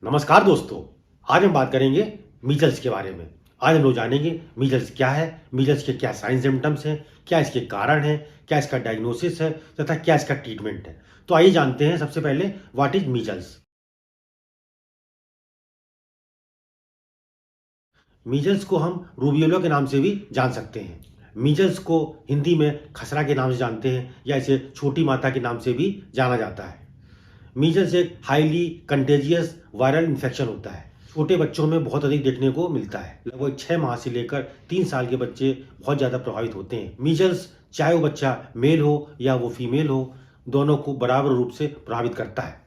नमस्कार दोस्तों। आज हम बात करेंगे मीजल्स के बारे में। आज हम लोग जानेंगे मीजल्स क्या है, मीजल्स के क्या साइन सिम्टम्स हैं, क्या इसके कारण हैं, क्या इसका डायग्नोसिस है तथा क्या इसका ट्रीटमेंट है। तो आइए जानते हैं सबसे पहले व्हाट इज मीजल्स। मीजल्स को हम रूबियोला के नाम से भी जान सकते हैं। मीजल्स को हिंदी में खसरा के नाम से जानते हैं या इसे छोटी माता के नाम से भी जाना जाता है। मीजल्स एक हाईली कंटेजियस वायरल इन्फेक्शन होता है। छोटे बच्चों में बहुत अधिक देखने को मिलता है। लगभग 6 माह से लेकर 3 साल के बच्चे बहुत ज़्यादा प्रभावित होते हैं। मीजल्स चाहे वो बच्चा मेल हो या वो फीमेल हो, दोनों को बराबर रूप से प्रभावित करता है।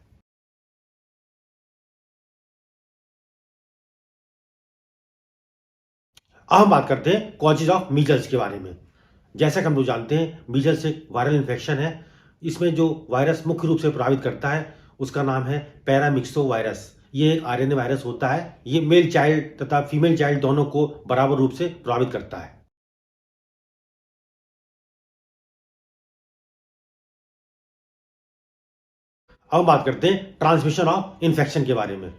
अब हम बात करते हैं कॉजेज ऑफ मीजल्स के बारे में। जैसा कि हम लोग जानते हैं, मीजल्स एक वायरल इन्फेक्शन है। इसमें जो वायरस मुख्य रूप से प्रभावित करता है उसका नाम है पैरामिक्सो वायरस। ये एक आरएनए वायरस होता है। ये मेल चाइल्ड तथा फीमेल चाइल्ड दोनों को बराबर रूप से प्रभावित करता है। अब बात करते हैं ट्रांसमिशन ऑफ इन्फेक्शन के बारे में।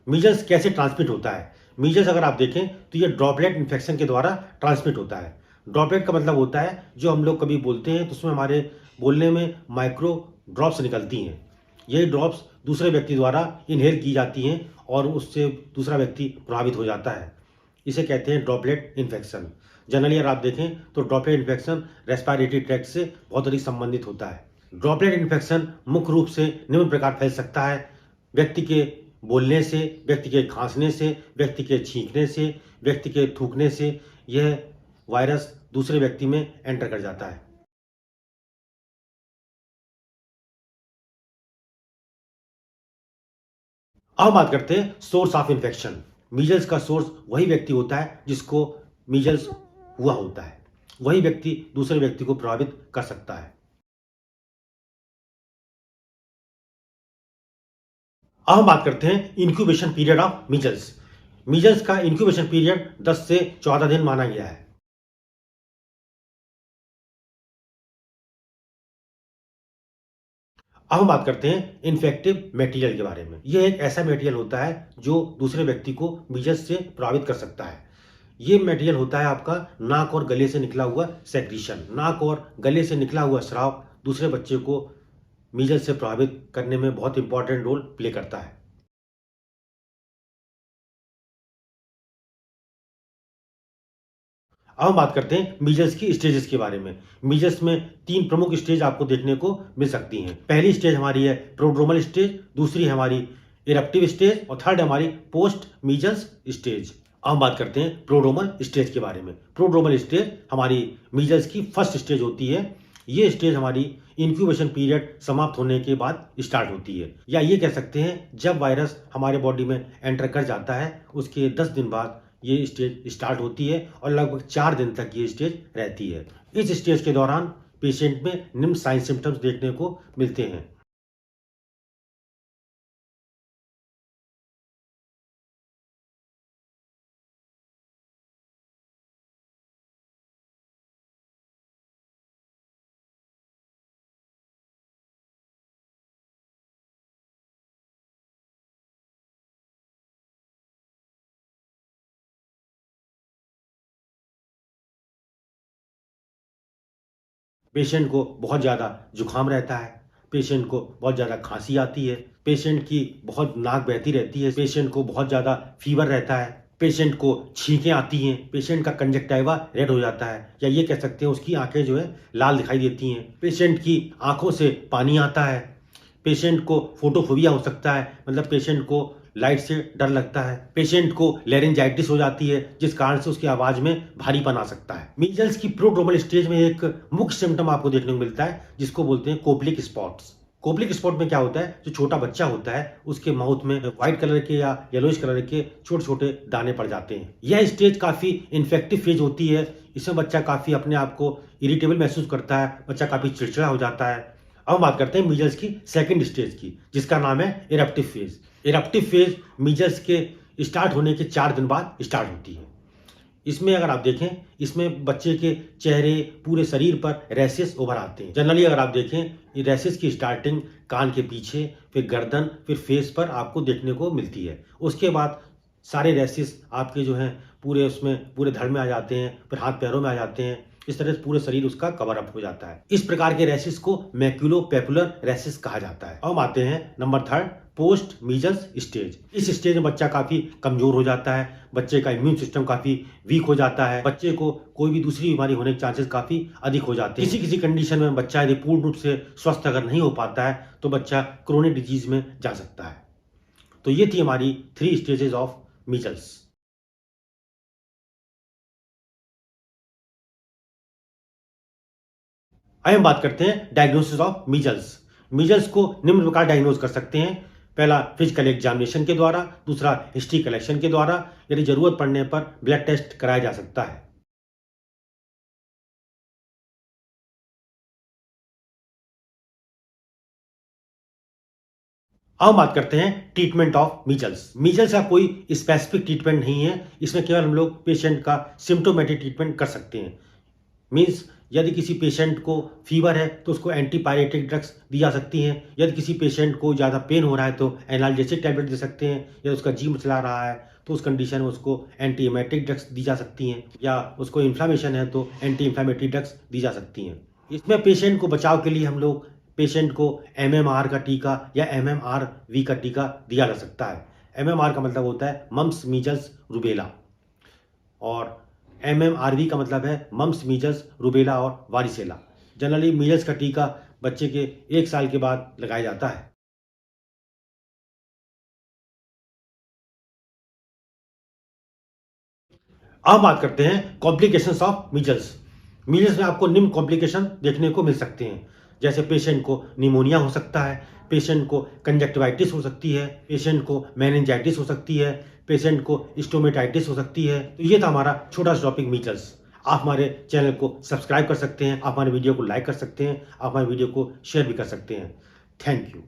मीजल्स कैसे ट्रांसमिट होता है। मीजल्स अगर आप देखें तो ये ड्रॉपलेट इन्फेक्शन के द्वारा ट्रांसमिट होता है। ड्रॉपलेट का मतलब होता है जो हम लोग कभी बोलते हैं तो उसमें हमारे बोलने में माइक्रो ड्रॉप्स निकलती हैं। ये ड्रॉप्स दूसरे व्यक्ति द्वारा इनहेल की जाती हैं और उससे दूसरा व्यक्ति प्रभावित हो जाता है। इसे कहते हैं ड्रॉपलेट इन्फेक्शन। जनरली अगर आप देखें तो ड्रॉपलेट इन्फेक्शन रेस्पिरेटरी ट्रैक्ट से बहुत अधिक संबंधित होता है। ड्रॉपलेट इन्फेक्शन मुख्य रूप से निम्न प्रकार फैल सकता है: व्यक्ति के बोलने से, व्यक्ति के खांसने से, व्यक्ति के छींकने से, व्यक्ति के थूकने से यह वायरस दूसरे व्यक्ति में एंटर कर जाता है। अब बात करते हैं सोर्स ऑफ इन्फेक्शन। मीजल्स का सोर्स वही व्यक्ति होता है जिसको मीजल्स हुआ होता है। वही व्यक्ति दूसरे व्यक्ति को प्रभावित कर सकता है। अब हम बात करते हैं incubation period of measles. Measles का इंक्यूबेशन पीरियड 10 से 14 दिन माना गया है। अब हम बात करते हैं इन्फेक्टिव मटेरियल के बारे में। यह एक ऐसा मटेरियल होता है जो दूसरे व्यक्ति को मीजल्स से प्रभावित कर सकता है। ये मटेरियल होता है आपका नाक और गले से निकला हुआ सेक्रीशन। नाक और गले से निकला हुआ स्राव दूसरे बच्चे को मीजल्स से प्रभावित करने में बहुत इंपॉर्टेंट रोल प्ले करता है। अब हम बात करते हैं मीजल्स की स्टेजेस के बारे में। मीजल्स में 3 प्रमुख स्टेज आपको देखने को मिल सकती हैं। पहली स्टेज हमारी है प्रोड्रोमल स्टेज, दूसरी है हमारी इरप्टिव स्टेज और थर्ड हमारी पोस्ट मीजल्स स्टेज। अब हम बात करते हैं प्रोड्रोमल स्टेज के बारे में। प्रोड्रोमल स्टेज हमारी मीजल्स की फर्स्ट स्टेज होती है। ये स्टेज हमारी इंक्यूबेशन पीरियड समाप्त होने के बाद स्टार्ट होती है, या ये कह सकते हैं जब वायरस हमारे बॉडी में एंटर कर जाता है उसके 10 दिन बाद ये स्टेज स्टार्ट होती है और लगभग 4 दिन तक ये स्टेज रहती है। इस स्टेज के दौरान पेशेंट में निम्न साइन सिम्टम्स देखने को मिलते हैं। पेशेंट को बहुत ज़्यादा जुकाम रहता है, पेशेंट को बहुत ज़्यादा खांसी आती है, पेशेंट की बहुत नाक बहती रहती है, पेशेंट को बहुत ज़्यादा फीवर रहता है, पेशेंट को छींकें आती हैं, पेशेंट का कंजक्टिवा रेड हो जाता है, या ये कह सकते हैं उसकी आंखें जो है लाल दिखाई देती हैं, पेशेंट की आंखों से पानी आता है, पेशेंट को फोटोफोबिया हो सकता है, मतलब पेशेंट को लाइट से डर लगता है, पेशेंट को लेरिंजाइटिस हो जाती है जिस कारण से उसकी आवाज में भारीपन आ सकता है। मीजल्स की प्रोड्रोमल स्टेज में एक मुख्य सिम्टम आपको देखने को मिलता है जिसको बोलते हैं कोपलिक स्पॉट्स। कोपलिक स्पॉट में क्या होता है, जो छोटा बच्चा होता है उसके माउथ में व्हाइट कलर के या येलोइश कलर के छोटे छोटे दाने पड़ जाते हैं। यह स्टेज काफी इन्फेक्टिव फेज होती है। इसमें बच्चा काफी अपने आप को इरिटेबल महसूस करता है, बच्चा काफी चिड़चिड़ा हो जाता है। अब हम बात करते हैं मीजल्स की सेकंड स्टेज की जिसका नाम है eruptive phase. Eruptive phase measles के स्टार्ट होने के 4 दिन बाद स्टार्ट होती है। इसमें अगर आप देखें, इसमें बच्चे के चेहरे, पूरे शरीर पर रैशेस उभर आते हैं। जनरली अगर आप देखें, ये रैशेस की स्टार्टिंग कान के पीछे, फिर गर्दन, फिर फेस पर आपको देखने को मिलती है। उसके बाद सारे रैशेस आपके जो हैं पूरे उसमें पूरे धड़ में आ जाते हैं, फिर हाथ पैरों में आ जाते हैं। इस तरह से पूरे शरीर उसका कवर अप हो जाता है। इस प्रकार के रैशेस को मैक्यूलोपैपुलर रैशेस कहा जाता है। अब हम आते हैं नंबर 3, पोस्ट मीजल्स स्टेज। इस स्टेज में बच्चा काफी कमजोर हो जाता है, बच्चे का इम्यून सिस्टम काफी वीक हो जाता है, बच्चे को कोई भी दूसरी बीमारी होने के चांसेस काफी अधिक हो जाते हैं। किसी किसी कंडीशन में बच्चा यदि पूर्ण रूप से स्वस्थ अगर नहीं हो पाता है तो बच्चा क्रोनिक डिजीज में जा सकता है। तो ये थी हमारी 3 स्टेजेस ऑफ मीजल्स। आइए हम बात करते हैं डायग्नोसिस ऑफ मीजल्स। मीजल्स को निम्न प्रकार डायग्नोज कर सकते हैं। पहला, फिजिकल एग्जामिनेशन के द्वारा। दूसरा, हिस्ट्री कलेक्शन के द्वारा। यदि जरूरत पड़ने पर ब्लड टेस्ट कराया जा सकता है। अब हम बात करते हैं ट्रीटमेंट ऑफ मीजल्स। मीजल्स का कोई स्पेसिफिक ट्रीटमेंट नहीं है, इसमें केवल हम लोग पेशेंट का सिम्टोमेटिक ट्रीटमेंट कर सकते हैं। मीन्स यदि किसी पेशेंट को फीवर है तो उसको एंटीपायरेटिक ड्रग्स दी जा सकती हैं। यदि किसी पेशेंट को ज़्यादा पेन हो रहा है तो एनाल्जेसिक टैबलेट दे सकते हैं। यदि उसका जी मचला रहा है तो उस कंडीशन में उसको एंटी एमेटिक ड्रग्स दी जा सकती हैं, या उसको इन्फ्लामेशन है तो एंटी इन्फ्लामेटरी ड्रग्स दी जा सकती हैं। इसमें पेशेंट को बचाव के लिए हम लोग पेशेंट को MMR का टीका या MMRV का टीका दिया जा सकता है। MMR का मतलब होता है मम्स मीजल्स रूबेला, और MMRV का मतलब है मम्स मीजल्स रूबेला और वारिसेला। जनरली मीजल्स का टीका बच्चे के 1 साल के बाद लगाया जाता है। अब बात करते हैं कॉम्प्लिकेशंस ऑफ मीजल्स। मीजल्स में आपको निम्न कॉम्प्लिकेशन देखने को मिल सकते हैं, जैसे पेशेंट को निमोनिया हो सकता है, पेशेंट को कंजक्टिवाइटिस हो सकती है, पेशेंट को मेनिंजाइटिस हो सकती है, पेशेंट को स्टोमेटाइटिस हो सकती है। तो ये था हमारा छोटा सा टॉपिक मीजल्स। आप हमारे चैनल को सब्सक्राइब कर सकते हैं, आप हमारे वीडियो को लाइक कर सकते हैं, आप हमारे वीडियो को शेयर भी कर सकते हैं। Thank you.